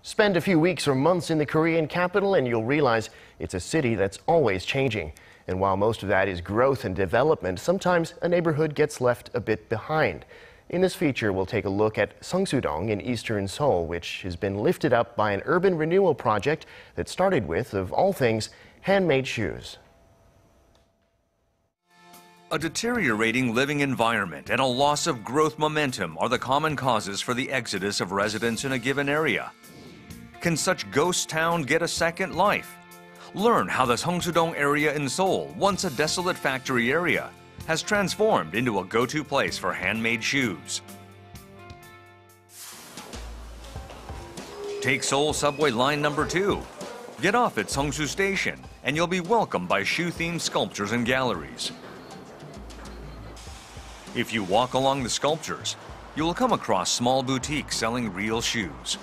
Spend a few weeks or months in the Korean capital and you'll realize it's a city that's always changing. And while most of that is growth and development, sometimes a neighborhood gets left a bit behind. In this feature, we'll take a look at Seongsu-dong in eastern Seoul, which has been lifted up by an urban renewal project that started with, of all things, handmade shoes. A deteriorating living environment and a loss of growth momentum are the common causes for the exodus of residents in a given area. Can such ghost town get a second life? Learn how the Seongsu-dong area in Seoul, once a desolate factory area, has transformed into a go-to place for handmade shoes. Take Seoul subway line number 2. Get off at Seongsu Station and you'll be welcomed by shoe-themed sculptures and galleries. If you walk along the sculptures, you will come across small boutiques selling real shoes.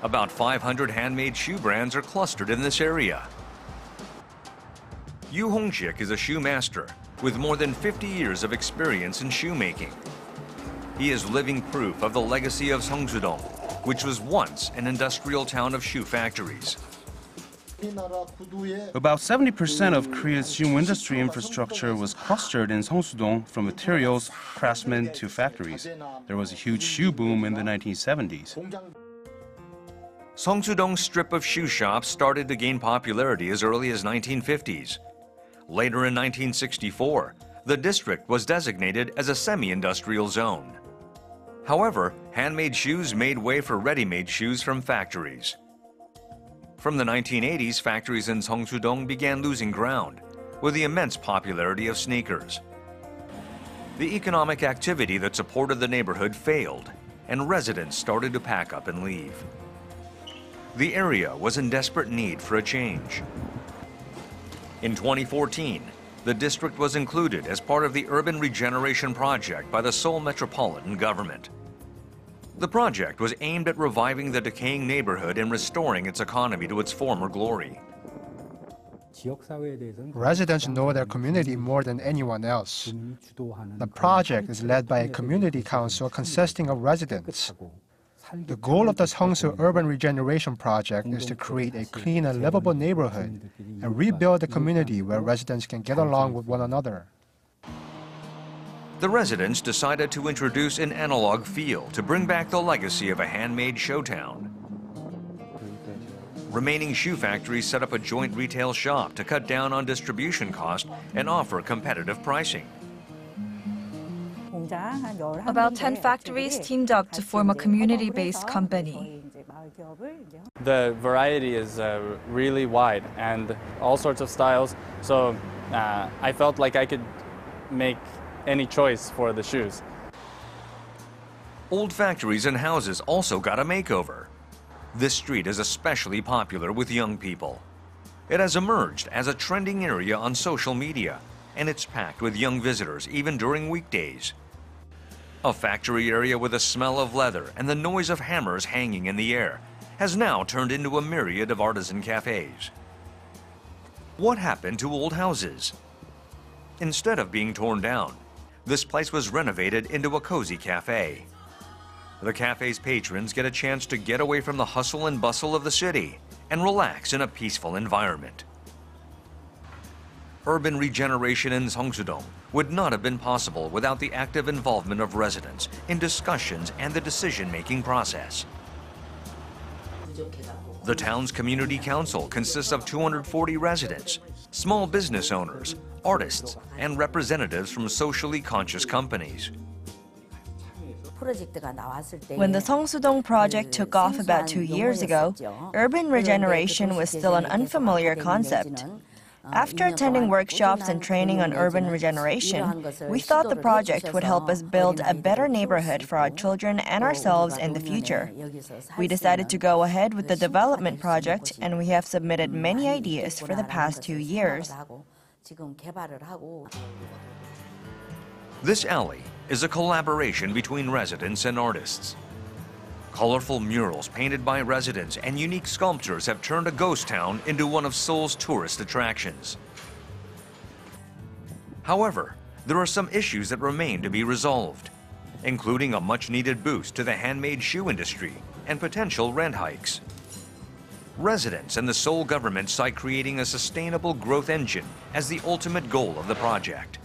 About 500 handmade shoe brands are clustered in this area. Hong-sik is a shoe master with more than 50 years of experience in shoemaking. He is living proof of the legacy of Seongsu-dong, which was once an industrial town of shoe factories. About 70% of Korea's shoe industry infrastructure was clustered in Seongsu-dong, from materials, craftsmen to factories. There was a huge shoe boom in the 1970s. Seongsu-dong's strip of shoe shops started to gain popularity as early as 1950s. Later in 1964, the district was designated as a semi-industrial zone. However, handmade shoes made way for ready-made shoes from factories. From the 1980s, factories in Seongsu-dong began losing ground with the immense popularity of sneakers. The economic activity that supported the neighborhood failed, and residents started to pack up and leave. The area was in desperate need for a change. In 2014, the district was included as part of the urban regeneration project by the Seoul metropolitan government. The project was aimed at reviving the decaying neighborhood and restoring its economy to its former glory. Residents know their community more than anyone else. The project is led by a community council consisting of residents. The goal of the Seongsu Urban Regeneration Project is to create a clean and livable neighborhood and rebuild a community where residents can get along with one another. The residents decided to introduce an analog feel to bring back the legacy of a handmade showtown. Remaining shoe factories set up a joint retail shop to cut down on distribution costs and offer competitive pricing. About 10 factories teamed up to form a community-based company. The variety is really wide and all sorts of styles, so I felt like I could make any choice for the shoes. Old factories and houses also got a makeover. This street is especially popular with young people. It has emerged as a trending area on social media, and it's packed with young visitors even during weekdays. A factory area with a smell of leather and the noise of hammers hanging in the air has now turned into a myriad of artisan cafes. What happened to old houses? Instead of being torn down, this place was renovated into a cozy cafe. The cafe's patrons get a chance to get away from the hustle and bustle of the city and relax in a peaceful environment. Urban regeneration in Seongsu-dong would not have been possible without the active involvement of residents in discussions and the decision-making process. The town's community council consists of 240 residents, small business owners, artists, and representatives from socially conscious companies. When the Seongsu-dong project took off about 2 years ago, urban regeneration was still an unfamiliar concept. After attending workshops and training on urban regeneration, we thought the project would help us build a better neighborhood for our children and ourselves in the future. We decided to go ahead with the development project, and we have submitted many ideas for the past 2 years. This alley is a collaboration between residents and artists. Colorful murals painted by residents and unique sculptures have turned a ghost town into one of Seoul's tourist attractions. However, there are some issues that remain to be resolved, including a much-needed boost to the handmade shoe industry and potential rent hikes. Residents and the Seoul government cite creating a sustainable growth engine as the ultimate goal of the project.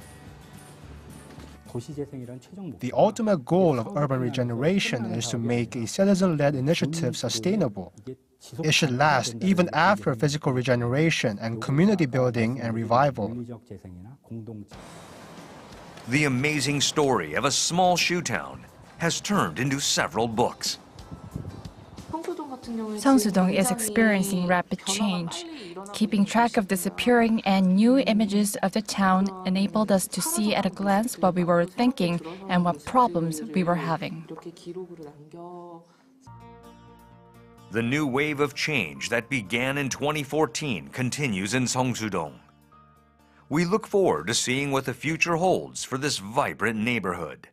The ultimate goal of urban regeneration is to make a citizen-led initiative sustainable. It should last even after physical regeneration and community building and revival. The amazing story of a small shoe town has turned into several books. Seongsu-dong is experiencing rapid change. Keeping track of disappearing and new images of the town enabled us to see at a glance what we were thinking and what problems we were having. The new wave of change that began in 2014 continues in Seongsu-dong. We look forward to seeing what the future holds for this vibrant neighborhood.